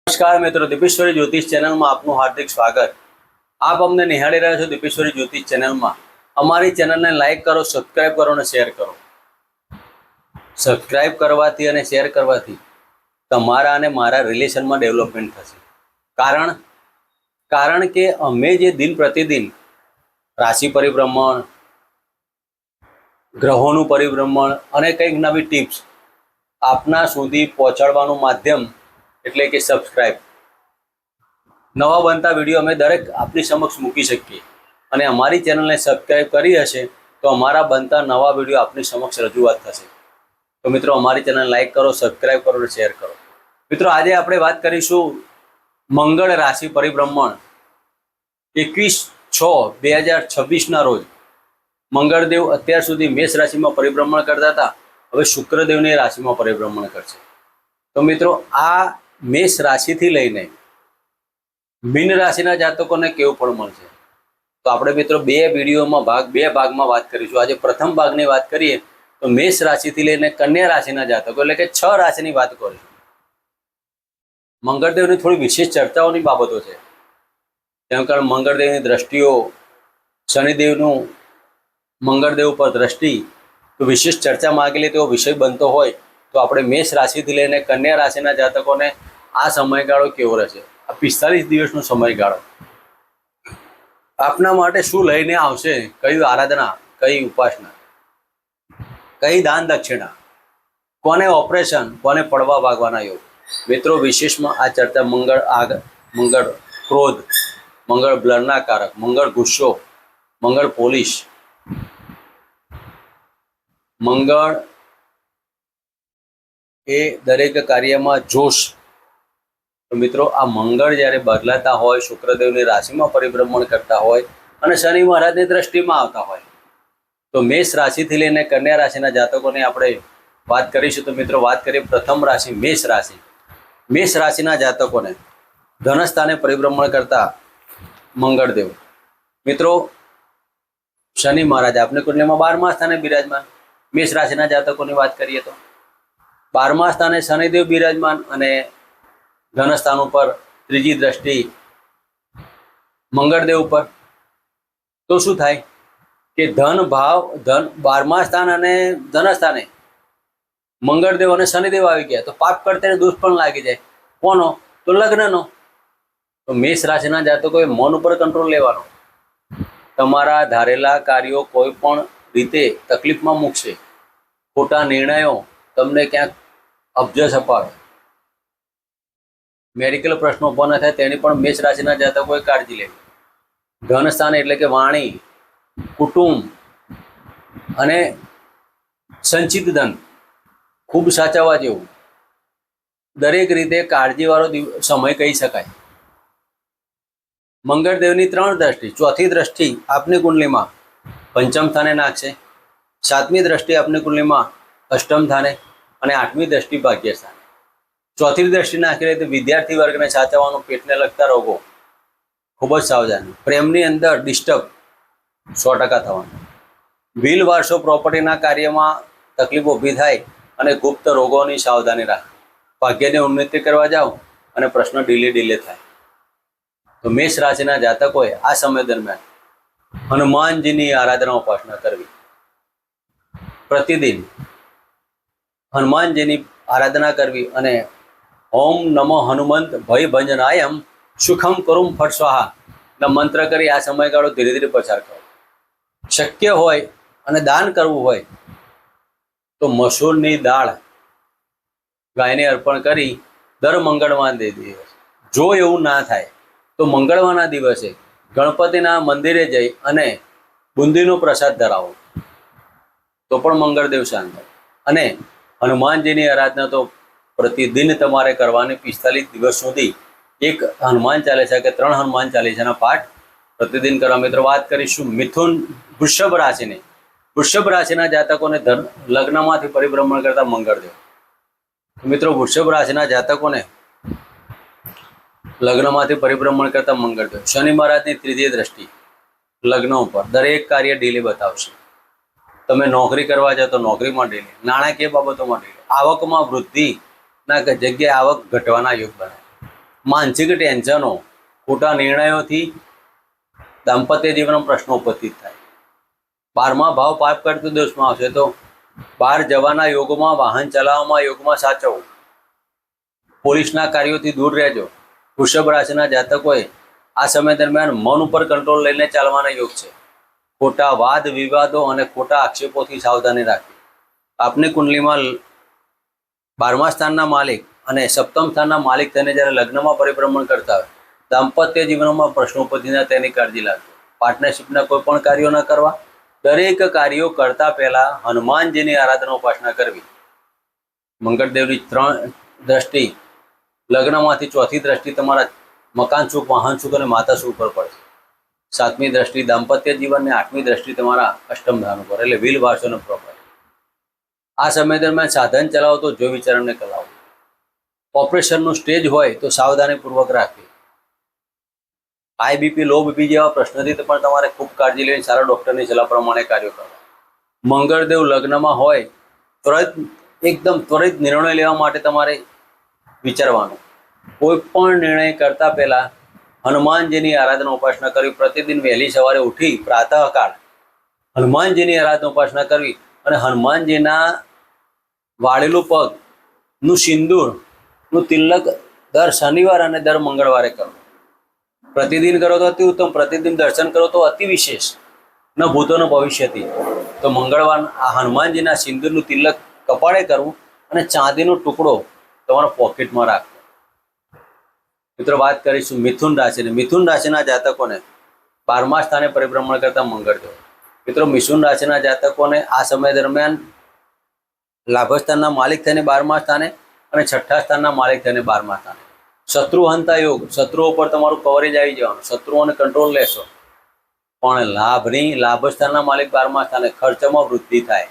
નમસ્કાર મિત્રો, દીપેશ્વરી જ્યોતિષ ચેનલમાં આપનું હાર્દિક સ્વાગત। આપ અમને નિહાળી રહ્યા છો દીપેશ્વરી જ્યોતિષ ચેનલમાં। અમારી ચેનલને લાઈક કરો, સબસ્ક્રાઇબ કરો અને શેર કરો। સબસ્ક્રાઇબ કરવાથી અને શેર કરવાથી તમારા અને મારા રિલેશનમાં ડેવલપમેન્ટ થશે। કારણ કે અમે જે દિન પ્રતિદિન રાશિ પરિભ્રમણ, ગ્રહોનું પરિભ્રમણ અને કંઈક નવી ટિપ્સ આપના સુધી પહોંચાડવાનું માધ્યમ એટલે કે સબસ્ક્રાઇબ। નવા બનતા વિડીયો અમે દરેક આપની સમક્ષ મૂકી શકીએ અને અમારી ચેનલને સબસ્ક્રાઇબ કરી હશે તો અમારા બનતા નવા વિડીયો આપની સમક્ષ રજૂઆત થશે। તો મિત્રો, અમારી ચેનલ લાઈક કરો, સબસ્ક્રાઇબ કરો અને શેર કરો। મિત્રો, આજે આપણે વાત કરીશું મંગળ રાશિ પરિભ્રમણ 21/6/2026 રોજ। મંગળદેવ અત્યાર સુધી મેષ રાશિમાં પરિભ્રમણ કરતા હતા, હવે શુક્રદેવની રાશિમાં પરિભ્રમણ કરશે। તો મિત્રો, આ મેષ રાશિથી લઈને મીન રાશિના જાતકોને કેવું ફળ મળશે તો આપણે મિત્રો બે ભાગમાં વાત કરીશું। આજે પ્રથમ ભાગની વાત કરીએ તો મેષ રાશિથી લઈને કન્યા રાશિના જાતકો એટલે કે 6 રાશિની વાત કરીશું। મંગળદેવની થોડી વિશેષ ચર્ચાઓની બાબતો છે, જેમ કે મંગળદેવની દ્રષ્ટિઓ, શનિદેવનું મંગળદેવ ઉપર દ્રષ્ટિ, તો વિશેષ ચર્ચા માંગેલી તેવો વિષય બનતો હોય તો આપણે મેષ રાશિથી લઈને કન્યા રાશિના જાતકોને આ સમયગાળો કેવો રહેશે, આ 45 દિવસનો સમયગાળો આપના માટે શું લઈને આવશે, કઈ આરાધના, કઈ ઉપાસના, કઈ દાન દક્ષિણા, કોને ઓપરેશન, કોને પડવા ભાગવાના યોગ। મિત્રો, વિશેષમાં આ ચર્ચા મંગળ ક્રોધ, મંગળ બ્લરના કારક, મંગળ ગુસ્સો, મંગળ પોલીસ, મંગળ એ દરેક કાર્યમાં જોશ। તો મિત્રો, આ મંગળ જ્યારે બદલાતા હોય, શુક્રદેવની રાશિમાં પરિભ્રમણ કરતા હોય અને શનિ મહારાજની દ્રષ્ટિમાં આવતા હોય તો મેષ રાશિથી લઈને કન્યા રાશિના જાતકોને આપણે વાત કરીશું। તો મિત્રો, વાત કરીએ પ્રથમ રાશિ મેષ રાશિ। મેષ રાશિના જાતકોને ધનસ્થાને પરિભ્રમણ કરતા મંગળદેવ। મિત્રો, શનિ મહારાજ આપની કુંડલીમાં 12મા સ્થાને બિરાજમાન। મેષ રાશિના જાતકોની વાત કરીએ તો 12મા સ્થાને શનિદેવ બિરાજમાન અને ધનસ્થાન ઉપર ત્રીજી દ્રષ્ટિ મંગળદેવ ઉપર। તો શું થાય કે ધન 12મા સ્થાન અને ધનસ્થાને મંગળદેવ અને શનિદેવ આવી ગયા તો પાપ કરતે દોષ પણ લાગી જાય। કોનો? તો લગ્નનો। તો મેષ રાશિના જાતકોએ મન ઉપર કંટ્રોલ લેવાનો। તમારા ધારેલા કાર્યો કોઈ પણ રીતે તકલીફમાં મૂકશે, ખોટા નિર્ણયો તમને ક્યાંક અબજસ અપાવે, મેડિકલ પ્રશ્નો ઊભા ન થાય તેની પણ મેષ રાશિના જાતકોએ કાળજી લેવી। ધન સ્થાન એટલે કે વાણી, કુટુંબ અને સંચિત ધન ખૂબ સાચવવા જેવું, દરેક રીતે કાળજીવાળો સમય કહી શકાય। મંગળદેવની 3 દ્રષ્ટિ, ચોથી દ્રષ્ટિ આપની કુંડલીમાં પંચમ સ્થાને નાખશે, 7મી દ્રષ્ટિ આપની કુંડલીમાં અષ્ટમ સ્થાને અને 8મી દ્રષ્ટિ ભાગ્ય સ્થાને। ચોથી દ્રષ્ટિ નાખી રહી તો વિદ્યાર્થી વર્ગને સાચવવાનું, પેટને લગતા રોગો ખૂબ જ સાવધાની, પ્રેમની અંદર ડિસ્ટર્બ 100% થવાનું, વિલ વારસો પ્રોપર્ટીના કાર્યમાં તકલીફો ઊભી થાય અને ગુપ્ત રોગોની સાવધાની રાખ। ભાગ્યની ઉન્નતિ કરવા જાઓ અને પ્રશ્ન ડીલે થાય। તો મેષ રાશિના જાતકોએ આ સમય દરમિયાન હનુમાનજીની આરાધના ઉપાસના કરવી। પ્રતિદિન હનુમાનજીની આરાધના કરવી અને ઓમ નમો હનુમંત ભય ભંજનાયમ સુખમ કરુમ ફટ સ્વાહા ના મંત્ર કરી આ સમયગાળો ધીરે ધીરે પસાર કરો। શક્ય હોય અને દાન કરવું હોય તો મસૂરની દાળ ગાયને અર્પણ કરી દર મંગળવારના દિવસે, જો એવું ના થાય તો મંગળવારના દિવસે ગણપતિના મંદિરે જઈ અને બુંદીનો પ્રસાદ ધરાવો તો પણ મંગળદેવ શાંત થાય। અને હનુમાનજીની આરાધના તો પ્રતિદિન તમારે કરવાની। 45 દિવસ સુધી એક હનુમાન ચાલીસા કે 3 હનુમાન ચાલીસાના પાઠ પ્રતિદિન કરવા। મિત્રો, વાત કરીશું વૃષભ રાશિની। વૃષભ રાશિના જાતકોને લગ્નમાંથી પરિભ્રમણ કરતા મંગળદેવ। મિત્રો, વૃષભ રાશિના જાતકોને લગ્નમાંથી પરિભ્રમણ કરતા મંગળદેવ, શનિ મહારાજની 3જી દ્રષ્ટિ લગ્ન ઉપર, દરેક કાર્ય ડીલે બતાવશે। તમે નોકરી કરવા જાઓ તો નોકરીમાં ડીલે, નાણાકીય બાબતોમાં ડીલે, આવકમાં વૃદ્ધિના જગ્યાએ આવક ઘટવાના યોગ બને। માનસિક ટેન્શનો, ખોટા નિર્ણયોથી દાંપત્ય જીવનમાં પ્રશ્નો ઉપસ્થિત થાય. 12મા ભાવ પાપ કરતું દોષમાં આવશે તો બહાર જવાના યોગમાં, વાહન ચલાવવામાં યોગમાં સાચવવું. પોલીસના કાર્યોથી દૂર રહેજો. વૃષભ રાશિના જાતકોએ આ સમય દરમિયાન મન ઉપર કંટ્રોલ લઈને ચાલવાના યોગ છે. ખોટા વાદ વિવાદો અને ખોટા આક્ષેપોથી સાવધાની રાખવી. આપની કુંડલીમાં 12મા સ્થાનના માલિક અને સપ્તમ સ્થાનના માલિક થઈને જ્યારે લગ્નમાં પરિભ્રમણ કરતા હોય, દાંપત્ય જીવનમાં પ્રશ્નો ઉપસ્થિત તેની કાળજી રાખજો. પાર્ટનરશિપના કોઈ પણ કાર્યો ન કરવા. દરેક કાર્યો કરતા પહેલા હનુમાનજીની આરાધના ઉપાસના કરવી. મંગળદેવની 3 દ્રષ્ટિ લગ્નમાંથી 4થી દ્રષ્ટિ તમારા મકાન સુખ, વાહન સુખ અને માતા સુખ પર પડશે. 7મી દ્રષ્ટિ દાંપત્ય જીવન અને 8મી દ્રષ્ટિ તમારા અષ્ટમ ધામ ઉપર, એટલે વ્હીલ વારસોનો પ્રોપર. આ સમય દરમિયાન સાધન ચલાવો તો જો વિચારને ચલાવો. ઓપરેશનનું સ્ટેજ હોય તો સાવધાનીપૂર્વક રાખવી. હાઈ બીપી, લો બીપી જેવા પ્રશ્નોથી પણ તમારે ખૂબ કાળજી લેવી. સારા ડૉક્ટરની સલાહ પ્રમાણે કાર્યો કરવા. મંગળદેવ લગ્નમાં હોય એકદમ ત્વરિત નિર્ણય લેવા માટે તમારે વિચારવાનું. કોઈ પણ નિર્ણય કરતા પહેલા હનુમાનજીની આરાધના ઉપાસના કરવી. પ્રતિદિન વહેલી સવારે ઉઠી પ્રાતઃકાળ હનુમાનજીની આરાધના ઉપાસના કરવી અને હનુમાનજીના વાળેલું પગનું સિંદૂરનું તિલક દર શનિવાર અને દર મંગળવારે કરો. પ્રતિદિન કરો તો અતિ ઉત્તમ, પ્રતિદિન દર્શન કરો તો અતિ વિશેષ. ન ભૂતો ન ભવિષ્યથી. તો મંગળવાર આ હનુમાનજીના સિંદૂરનું તિલક કપાળે કરવું અને ચાંદીનો ટુકડો તમારા પોકેટમાં રાખવો. મિત્રો, વાત કરીશું મિથુન રાશિની. મિથુન રાશિના જાતકોને 12મા સ્થાને પરિભ્રમણ કરતા મંગળદેવ. મિત્રો, મિથુન રાશિના જાતકોને આ સમય દરમિયાન લાભસ્થાનના માલિક થઈને 12મા સ્થાને અને 6ઠ્ઠા સ્થાનના માલિક થઈને 12મા સ્થાને. શત્રુહંતા યોગ, શત્રુઓ પર તમારું કવરેજ આવી જવાનું, શત્રુઓને કંટ્રોલ લેશો. પણ લાભસ્થાનના માલિક 12મા સ્થાને, ખર્ચમાં વૃદ્ધિ થાય.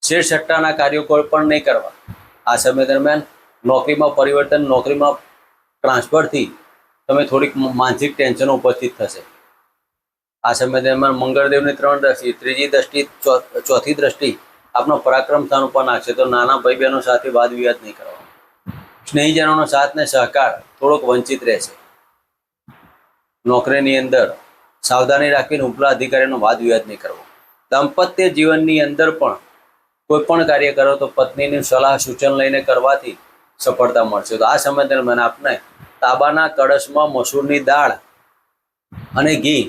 શેરસટ્ટાના કાર્યો કોઈ પણ નહીં કરવા. આ સમય દરમિયાન નોકરીમાં પરિવર્તન, નોકરીમાં ટ્રાન્સફરથી તમે થોડીક માનસિક ટેન્શનો ઉપસ્થિત થશે. આ સમય દરમિયાન મંગળદેવની 3 દ્રષ્ટિ, 3જી દ્રષ્ટિ, 4થી દ્રષ્ટિ આપનો પરાક્રમ સ્થાન ઉપર નાખશે. તો નાના ભાઈ બહેનો સાથે વાદ વિવાદ નહીં કરવા. સ્નેહીજનોનો સાથ ને સહકાર થોડોક વંચિત રહેશે. નોકરીની અંદર સાવધાની રાખીને ઉપલા અધિકારીનો વાદ વિવાદ નહીં કરવો. દાંપત્ય જીવનની અંદર પણ કોઈ પણ કાર્ય કરો તો પત્નીની સલાહ સૂચન લઈને કરવાથી સફળતા મળશે. તો આ સમય દરમિયાન આપને તાંબાના કળશમાં મસૂરની દાળ અને ઘી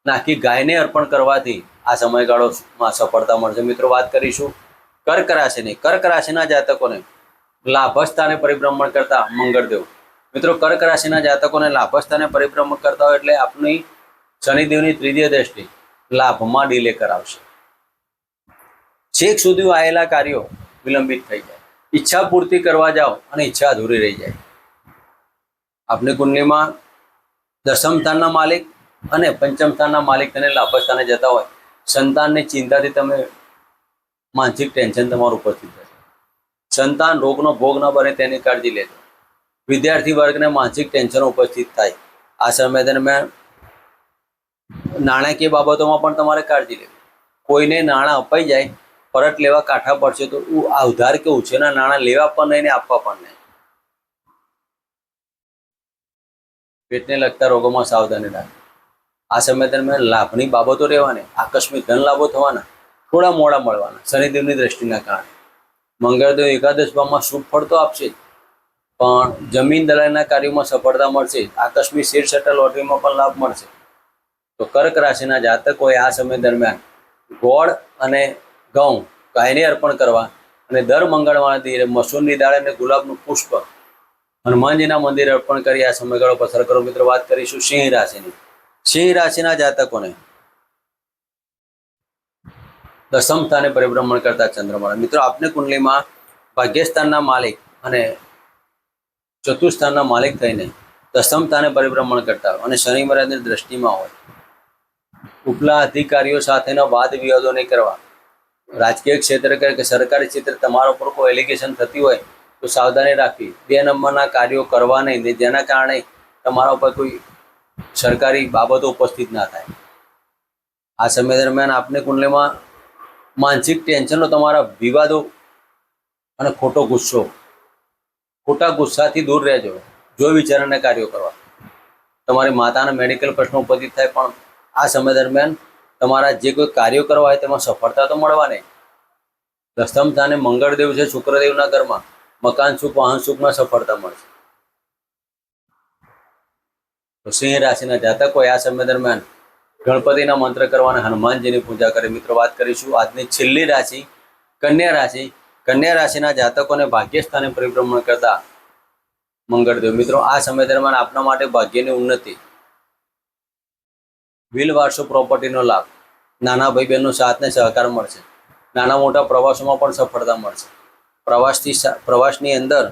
નાખી ગાયને અર્પણ કરવાથી આ સમયગાળોમાં સફળતા મળશે. મિત્રો, વાત કરીશું કર્ક રાશિની. કર્ક રાશિના જાતકોને લાભસ્થાને પરિભ્રમણ કરતા મંગળદેવ. મિત્રો, કર્ક રાશિના જાતકોને લાભસ્થાને પરિભ્રમણ કરતા હોય એટલે આપની શનિદેવની 3જી દ્રષ્ટિ લાભમાં ડીલે કરાવશે. છેક સુધી આવેલા કાર્યો વિલંબિત થઈ જાય. ઈચ્છા પૂર્તિ કરવા જાઓ અને ઈચ્છા અધૂરી રહી જાય. આપની કુંડલીમાં 10મ સ્થાનના માલિક અને 5મ સ્થાનના માલિક તેને લાભસ્થાને જતા હોય, સંતાનની ચિંતાથી તમે માનસિક ટેન્શન તમારું ઉપસ્થિત થશે. સંતાન રોગનો ભોગ ન બને તેની કાળજી લેજો. વિદ્યાર્થી વર્ગને માનસિક ટેન્શન ઉપસ્થિત થાય. આ સમય દરમિયાન નાણાકીય બાબતોમાં પણ તમારે કાળજી લેવી. કોઈને નાણાં અપાઈ જાય, પરત લેવા કાઠા પડશે તો આ ઉધાર કે ઉછેરના નાણાં લેવા પણ નહીં ને આપવા પણ નહીં. પેટને લગતા રોગોમાં સાવધાની રાખવી. આ સમય દરમિયાન લાભની બાબતો રહેવાની, આકસ્મિક ધન લાભો થવાના, થોડા મોડા મળવાના શનિદેવની દ્રષ્ટિના કારણે. મંગળદેવ એકાદશ ભાવમાં શુભ ફળ તો આપશે જ, પણ જમીન દલાલીના કાર્યોમાં સફળતા મળશે. આકસ્મિક શેર સટ્ટા લોટરીમાં પણ લાભ મળશે. તો કર્ક રાશિના જાતકોએ આ સમય દરમિયાન ગોળ અને ઘઉં ગાયને અર્પણ કરવા અને દર મંગળવારે મસૂરની દાળ અને ગુલાબનું પુષ્પ હનુમાનજીના મંદિરે અર્પણ કરી આ સમયગાળો પસાર કરો. મિત્રો, વાત કરીશું સિંહ રાશિની. સિંહ રાશિના જાતકોને 10મ સ્થાને પરિભ્રમણ કરતા ચંદ્રમા. મિત્રો, આપની કુંડલીમાં ભાગ્યસ્થાનના માલિક અને ચતુર્થ સ્થાનના માલિક થઈને 10મ સ્થાને પરિભ્રમણ કરતા હોય અને શનિ મહારાજની દ્રષ્ટિમાં હોય. ઉપલા અધિકારીઓ સાથેના વાદ વિવાદો નહીં કરવા. રાજકીય ક્ષેત્ર કે સરકારી ક્ષેત્રે તમારા ઉપર કોઈ એલિગેશન થતી હોય તો સાવધાની રાખવી. 2 નંબરના કાર્યો કરવા નહીં, જેના કારણે તમારા ઉપર કોઈ સરકારી બાબતો ઉપસ્થિત ના થાય. આ સમય દરમિયાન આપની કુંડલીમાં માનસિક ટેન્શનો, તમારા વિવાદો અને ખોટા ગુસ્સાથી દૂર રહેજો. જો વિચારીને કાર્યો કરવા. તમારી માતાના મેડિકલ પ્રશ્નો ઉપસ્થિત થાય, પણ આ સમય દરમિયાન તમારા જે કોઈ કાર્યો કરવા હોય તેમાં સફળતા તો મળવાની. દસમ સ્થાને મંગળદેવ છે, શુક્રદેવના ઘરમાં મકાન સુખ, વાહન સુખમાં સફળતા મળશે. તો સિંહ રાશિના જાતકોએ આ સમય દરમિયાન ગણપતિના મંત્ર કરવા અને હનુમાનજીની પૂજા કરી. મિત્રો, વાત કરીશું આજની છેલ્લી રાશિ કન્યા રાશિ. કન્યા રાશિના જાતકોને ભાગ્ય સ્થાને પરિભ્રમણ કરતા મંગળદેવ. મિત્રો, આ સમય દરમિયાન આપના માટે ભાગ્યની ઉન્નતિ, વિલ વારસો પ્રોપર્ટીનો લાભ, નાના ભાઈ બહેનનો સાથ ને સહકાર મળશે. નાના મોટા પ્રવાસોમાં પણ સફળતા મળશે. પ્રવાસની અંદર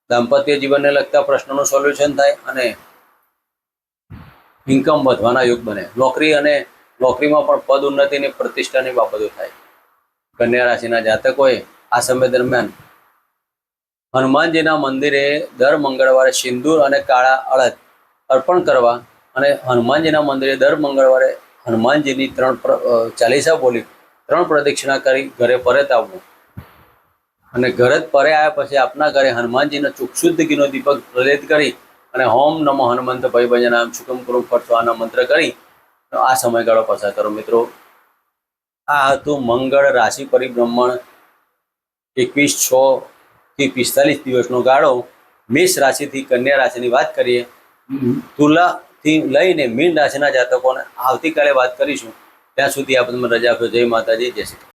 દાંપત્ય જીવનને લગતા પ્રશ્નોનું સોલ્યુશન થાય અને ઇન્કમ વધવાના યોગ બને. નોકરીમાં પણ પદ ઉન્નતિની, પ્રતિષ્ઠાની બાબતો થાય. કન્યા રાશિના જાતકોએ આ સમય દરમિયાન હનુમાનજીના મંદિરે દર મંગળવારે સિંદૂર અને કાળા અળદ અર્પણ કરવા અને હનુમાનજીના મંદિરે દર મંગળવારે હનુમાનજીની 3 ચાલીસા બોલી 3 પ્રદક્ષિણા કરી ઘરે પરત આવવું. અને ઘરે પરે આવ્યા પછી આપના ઘરે હનુમાનજીના શુદ્ધ ઘીનો દીપક પ્રજ્વલિત કરી અને ઓમ નમો હનુમંત ભય ભંજનાય શુકમ કરુમ ફટ સ્વાહાના મંત્ર કરી આ સમયગાળો પસાર કરો. મિત્રો, આ હતું મંગળ રાશિ પરિભ્રમણ 21-6 થી 45 દિવસનો ગાળો. મેષ રાશિથી કન્યા રાશિની વાત કરીએ. તુલાથી લઈને મીન રાશિના જાતકોને આવતીકાલે વાત કરીશું. ત્યાં સુધી આપણે રજા આપજો. જય માતાજી, જય શ્રી કૃષ્ણ.